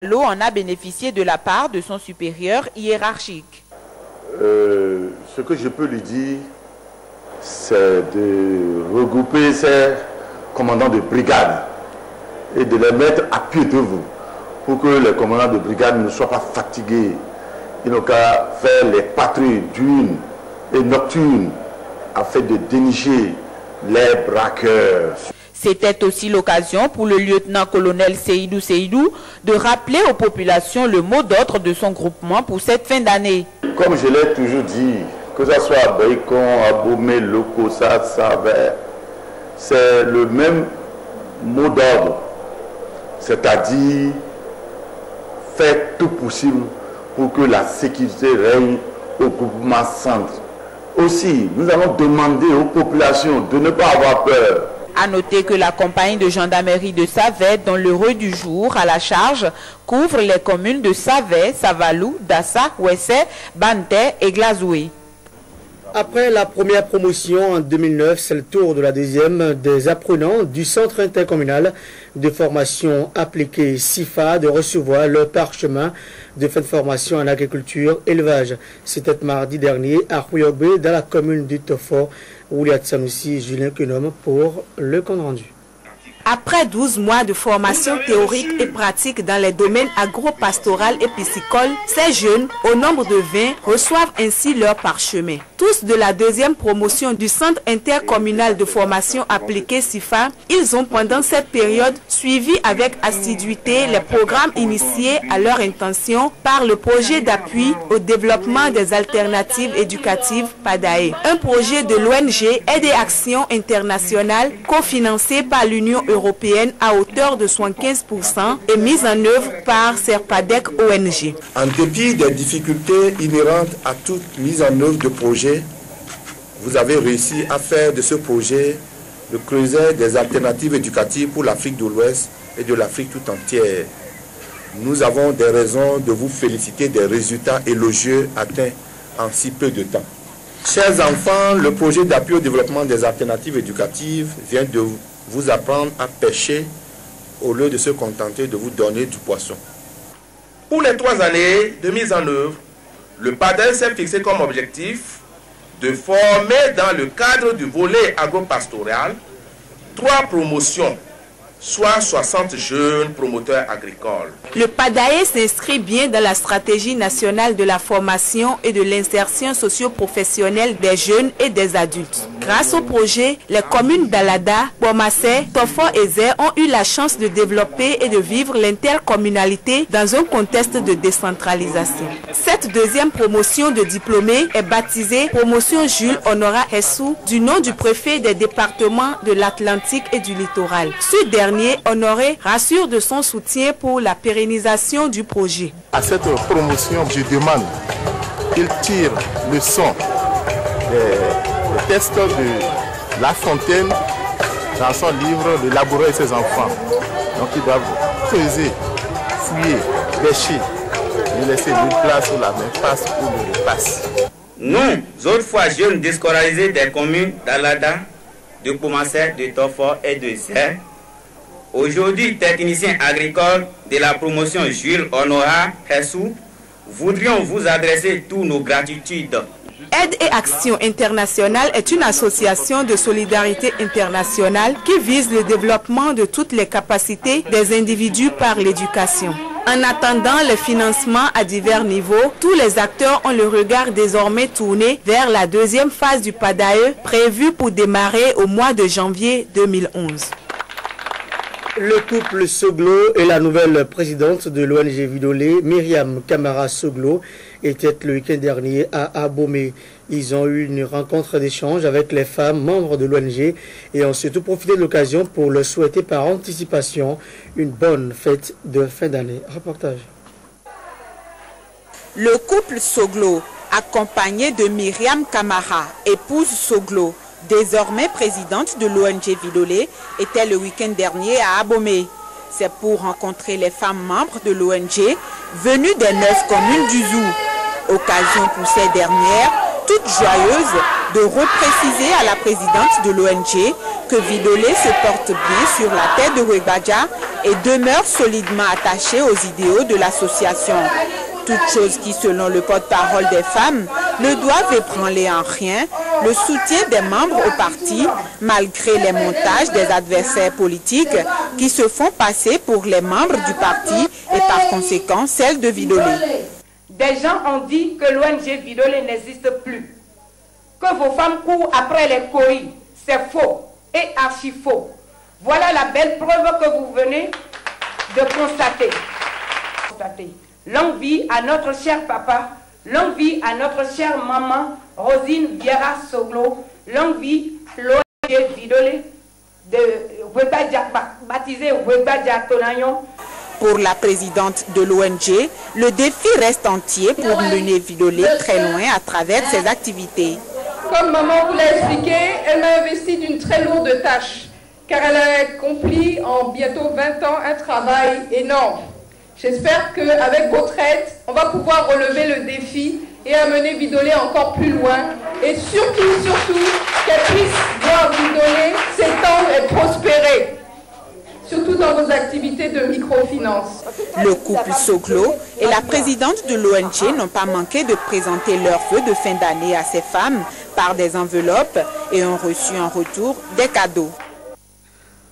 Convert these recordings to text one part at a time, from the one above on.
L'eau en a bénéficié de la part de son supérieur hiérarchique. Ce que je peux lui dire, c'est de regrouper ses commandants de brigade et de les mettre à pied de vous pour que les commandants de brigade ne soient pas fatigués. Ils n'ont qu'à faire les patrouilles diurnes et nocturnes afin de dénicher les braqueurs. C'était aussi l'occasion pour le lieutenant-colonel Seydou de rappeler aux populations le mot d'ordre de son groupement pour cette fin d'année. Comme je l'ai toujours dit, que ce soit à Baïkon, à Bomé, Lokosa, Saver, c'est le même mot d'ordre, c'est-à-dire faire tout possible pour que la sécurité règne au groupement centre. Aussi, nous allons demander aux populations de ne pas avoir peur. À noter que la compagnie de gendarmerie de Savet, dont le rôle du jour à la charge, couvre les communes de Savet, Savalou, Dassa, Ouessé, Banté et Glazoué. Après la première promotion en 2009, c'est le tour de la deuxième des apprenants du Centre intercommunal de formation appliquée CIFA de recevoir leur parchemin de fin de formation en agriculture élevage. C'était mardi dernier à Rouyogbe, dans la commune du Tofo, où il y a Sanoussi Julien Kenom pour le compte rendu. Après 12 mois de formation théorique et pratique dans les domaines agro-pastoral et piscicole, ces jeunes, au nombre de 20, reçoivent ainsi leur parchemin. Tous de la deuxième promotion du Centre intercommunal de formation appliquée CIFA, ils ont pendant cette période suivi avec assiduité les programmes initiés à leur intention par le projet d'appui au développement des alternatives éducatives PADAE, un projet de l'ONG Aide et Action Internationale cofinancé par l'Union européenne à hauteur de 75% et mise en œuvre par Serpadec ONG. En dépit des difficultés inhérentes à toute mise en œuvre de projet, vous avez réussi à faire de ce projet le creuset des alternatives éducatives pour l'Afrique de l'Ouest et de l'Afrique tout entière. Nous avons des raisons de vous féliciter des résultats élogieux atteints en si peu de temps. Chers enfants, le projet d'appui au développement des alternatives éducatives vient de vous apprendre à pêcher au lieu de se contenter de vous donner du poisson. Pour les 3 années de mise en œuvre, le PADAE s'est fixé comme objectif de former dans le cadre du volet agropastoral 3 promotions, soit 60 jeunes promoteurs agricoles. Le PADAE s'inscrit bien dans la stratégie nationale de la formation et de l'insertion socio-professionnelle des jeunes et des adultes. Grâce au projet, les communes d'Alada, Bomassé, Tofo et Zé ont eu la chance de développer et de vivre l'intercommunalité dans un contexte de décentralisation. Cette deuxième promotion de diplômés est baptisée Promotion Jules Honora Hessou du nom du préfet des départements de l'Atlantique et du littoral. Ce dernier, Honoré, rassure de son soutien pour la pérennisation du projet. À cette promotion, je demande qu'il tire le son des textes de La Fontaine dans son livre Le laboureur et ses enfants. Donc ils doivent creuser, fouiller, bêcher, et laisser une place où la main passe ou ne passe. Nous, autrefois jeunes déscolarisés des communes d'Alada, de Koumassé, de Tofo et de Zé, aujourd'hui techniciens agricoles de la promotion Jules Honora Hessou, voudrions vous adresser tous nos gratitudes. Aide et Action Internationale est une association de solidarité internationale qui vise le développement de toutes les capacités des individus par l'éducation. En attendant le financement à divers niveaux, tous les acteurs ont le regard désormais tourné vers la deuxième phase du PADAE prévue pour démarrer au mois de janvier 2011. Le couple Soglo et la nouvelle présidente de l'ONG Vidolé, Myriam Camara Soglo, était le week-end dernier à Abomey. Ils ont eu une rencontre d'échange avec les femmes membres de l'ONG et ont surtout profité de l'occasion pour leur souhaiter par anticipation une bonne fête de fin d'année. Reportage. Le couple Soglo, accompagné de Myriam Camara, épouse Soglo, désormais présidente de l'ONG Vidolé, était le week-end dernier à Abomey. C'est pour rencontrer les femmes membres de l'ONG venues des 9 communes du Zou. Occasion pour ces dernières, toutes joyeuses, de repréciser à la présidente de l'ONG que Vidolé se porte bien sur la tête de Wegbadia et demeure solidement attaché aux idéaux de l'association. Toutes choses qui, selon le porte-parole des femmes, ne doivent ébranler en rien le soutien des membres au parti, malgré les montages des adversaires politiques qui se font passer pour les membres du parti et par conséquent celles de Vidolé. Des gens ont dit que l'ONG Vidolé n'existe plus, que vos femmes courent après les coïs. C'est faux et archi faux. Voilà la belle preuve que vous venez de constater. Longue vie à notre cher papa, longue vie à notre chère maman, Rosine Viera Soglo, longue vie l'ONG Vidolé, baptisé Wegbadia Tonayon. Pour la présidente de l'ONG, le défi reste entier pour mener Vidolé très loin à travers ses activités. Comme maman vous l'a expliqué, elle m'a investi d'une très lourde tâche, car elle a accompli en bientôt 20 ans un travail énorme. J'espère qu'avec votre aide, on va pouvoir relever le défi et amener Vidolé encore plus loin. Et surtout, qu'elle puisse voir Vidolé s'étendre et prospérer. Surtout dans vos activités de microfinance. Le couple Soglo et la présidente de l'ONG n'ont pas manqué de présenter leurs vœux de fin d'année à ces femmes par des enveloppes et ont reçu en retour des cadeaux.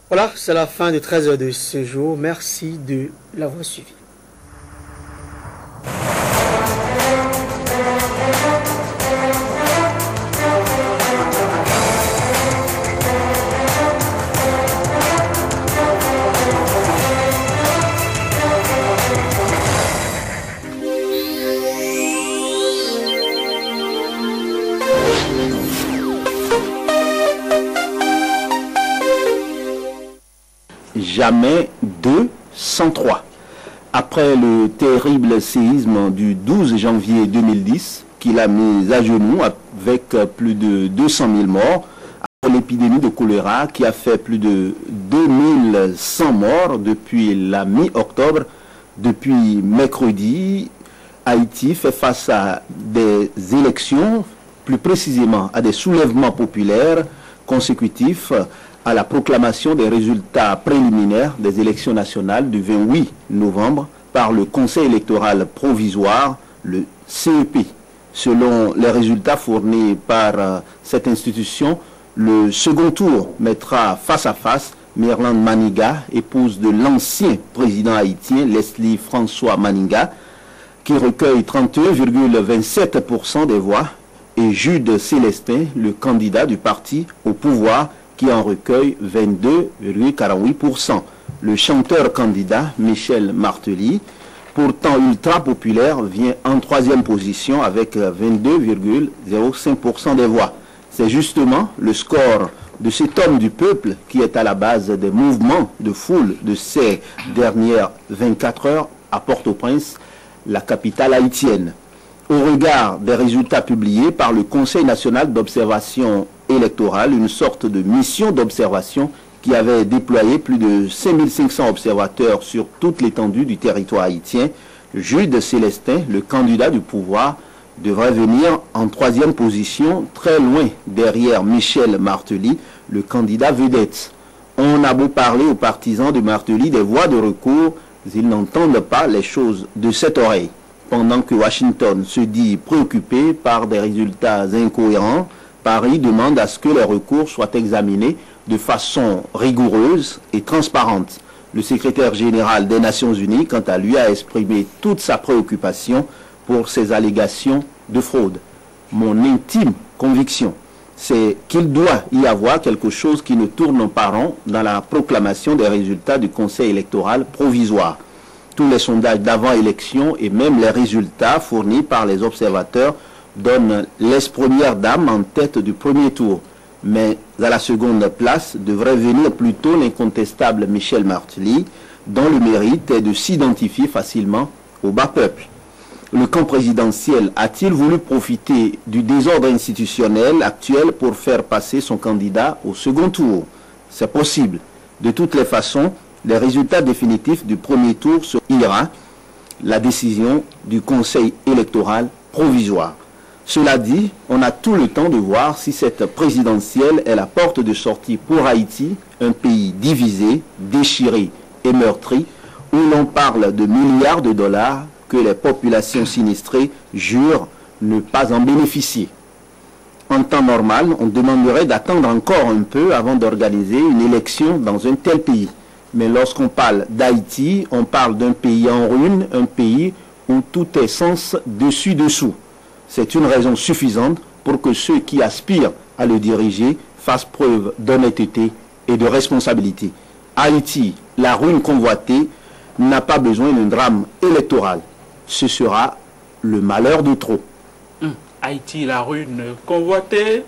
Voilà, c'est la fin de 13 heures de ce jour. Merci de l'avoir suivi. Jamais 203. Après le terrible séisme du 12 janvier 2010, qui l'a mis à genoux avec plus de 200 000 morts, après l'épidémie de choléra qui a fait plus de 2100 morts depuis la mi-octobre. Depuis mercredi, Haïti fait face à des élections, plus précisément à des soulèvements populaires consécutifs à la proclamation des résultats préliminaires des élections nationales du 28 novembre par le Conseil électoral provisoire, le CEP. Selon les résultats fournis par cette institution, le second tour mettra face à face Myrland Maninga, épouse de l'ancien président haïtien Leslie François Maninga, qui recueille 31,27% des voix, et Jude Célestin, le candidat du parti au pouvoir, qui en recueille 22,48%. Le chanteur candidat Michel Martelly, pourtant ultra populaire, vient en troisième position avec 22,05% des voix. C'est justement le score de cet homme du peuple qui est à la base des mouvements de foule de ces dernières 24 heures à Port-au-Prince, la capitale haïtienne. Au regard des résultats publiés par le Conseil national d'observation électorale, une sorte de mission d'observation qui avait déployé plus de 5500 observateurs sur toute l'étendue du territoire haïtien, Jude Célestin, le candidat du pouvoir, devrait venir en troisième position, très loin derrière Michel Martelly, le candidat vedette. On a beau parler aux partisans de Martelly des voies de recours, ils n'entendent pas les choses de cette oreille. Pendant que Washington se dit préoccupé par des résultats incohérents, Paris demande à ce que les recours soient examinés de façon rigoureuse et transparente. Le secrétaire général des Nations Unies, quant à lui, a exprimé toute sa préoccupation pour ces allégations de fraude. Mon intime conviction, c'est qu'il doit y avoir quelque chose qui ne tourne pas rond dans la proclamation des résultats du Conseil électoral provisoire. Tous les sondages d'avant-élection et même les résultats fournis par les observateurs donnent l'ex-première dame en tête du premier tour. Mais à la seconde place devrait venir plutôt l'incontestable Michel Martelly, dont le mérite est de s'identifier facilement au bas peuple. Le camp présidentiel a-t-il voulu profiter du désordre institutionnel actuel pour faire passer son candidat au second tour? C'est possible. De toutes les façons, les résultats définitifs du premier tour seront la décision du Conseil électoral provisoire. Cela dit, on a tout le temps de voir si cette présidentielle est la porte de sortie pour Haïti, un pays divisé, déchiré et meurtri, où l'on parle de milliards de dollars que les populations sinistrées jurent ne pas en bénéficier. En temps normal, on demanderait d'attendre encore un peu avant d'organiser une élection dans un tel pays. Mais lorsqu'on parle d'Haïti, on parle d'un pays en ruine, un pays où tout est sens dessus-dessous. C'est une raison suffisante pour que ceux qui aspirent à le diriger fassent preuve d'honnêteté et de responsabilité. Haïti, la ruine convoitée, n'a pas besoin d'un drame électoral. Ce sera le malheur de trop. Haïti, la ruine convoitée.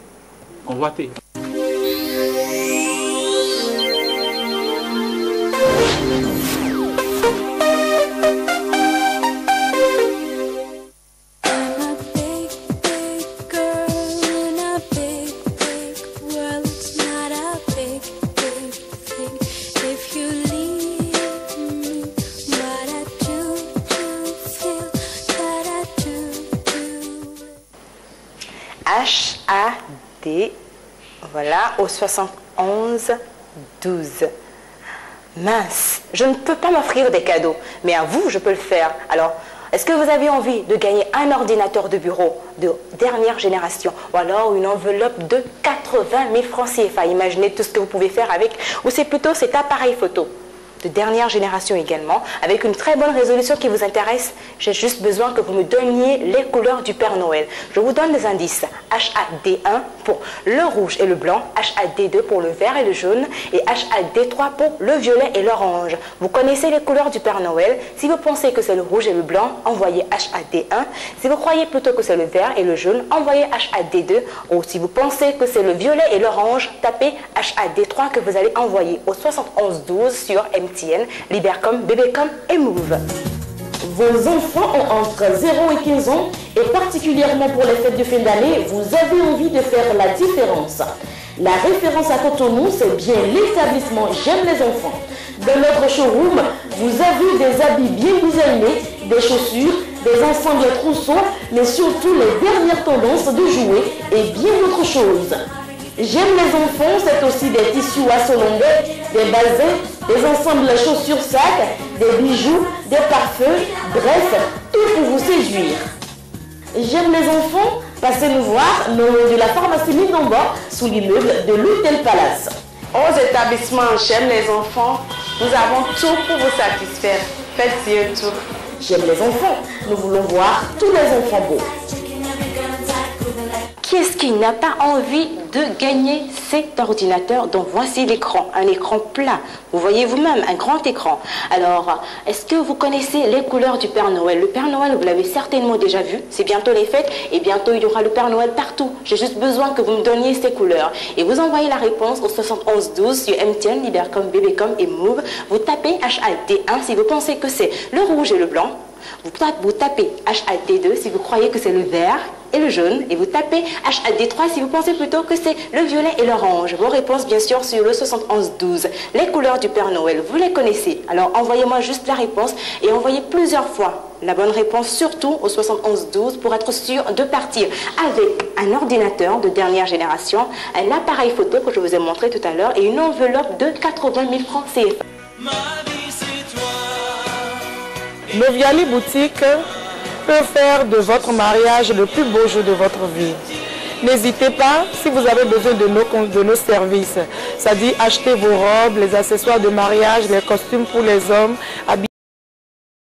HAD, voilà, au 71 12. Mince, je ne peux pas m'offrir des cadeaux, mais à vous, je peux le faire. Alors, est-ce que vous avez envie de gagner un ordinateur de bureau de dernière génération ou alors une enveloppe de 80 000 francs CFA? Imaginez tout ce que vous pouvez faire avec, ou c'est plutôt cet appareil photo de dernière génération également, avec une très bonne résolution qui vous intéresse. J'ai juste besoin que vous me donniez les couleurs du Père Noël. Je vous donne des indices. HAD1 pour le rouge et le blanc, HAD2 pour le vert et le jaune, et HAD3 pour le violet et l'orange. Vous connaissez les couleurs du Père Noël. Si vous pensez que c'est le rouge et le blanc, envoyez HAD1. Si vous croyez plutôt que c'est le vert et le jaune, envoyez HAD2. Ou si vous pensez que c'est le violet et l'orange, tapez HAD3 que vous allez envoyer au 71 12 sur MTN, Libercom, Bébécom et Move. Vos enfants ont entre 0 et 15 ans et particulièrement pour les fêtes de fin d'année, vous avez envie de faire la différence. La référence à Cotonou, c'est bien l'établissement J'aime les enfants. Dans notre showroom, vous avez des habits bien designés, des chaussures, des ensembles trousseaux, mais surtout les dernières tendances de jouets et bien d'autres choses. J'aime les enfants, c'est aussi des tissus à solondais, des bazins, des ensembles chaussures-sacs, des bijoux, des parfums, bref, tout pour vous séduire. J'aime les enfants, passez nous voir, non loin de la pharmacie Mindamba, sous l'immeuble de l'Hôtel Palace. Aux établissements J'aime les enfants, nous avons tout pour vous satisfaire. Faites-y un tour. J'aime les enfants, nous voulons voir tous les enfants beaux. Qui est-ce qui n'a pas envie de gagner cet ordinateur dont voici l'écran, un écran plat. Vous voyez vous-même, un grand écran. Alors, est-ce que vous connaissez les couleurs du Père Noël? Le Père Noël, vous l'avez certainement déjà vu. C'est bientôt les fêtes et bientôt il y aura le Père Noël partout. J'ai juste besoin que vous me donniez ces couleurs. Et vous envoyez la réponse au 71 12 sur MTN, Libercom, Bébécom et Move. Vous tapez HAD1 si vous pensez que c'est le rouge et le blanc. Vous tapez HAD2 si vous croyez que c'est le vert et le jaune. Et vous tapez HAD3 si vous pensez plutôt que c'est le violet et l'orange. Vos réponses bien sûr sur le 71 12. Les couleurs du Père Noël, vous les connaissez. Alors envoyez-moi juste la réponse et envoyez plusieurs fois la bonne réponse, surtout au 71 12 pour être sûr de partir avec un ordinateur de dernière génération, un appareil photo que je vous ai montré tout à l'heure et une enveloppe de 80 000 francs CFA. Noviali Boutique peut faire de votre mariage le plus beau jour de votre vie. N'hésitez pas, si vous avez besoin de nos services, c'est-à-dire acheter vos robes, les accessoires de mariage, les costumes pour les hommes,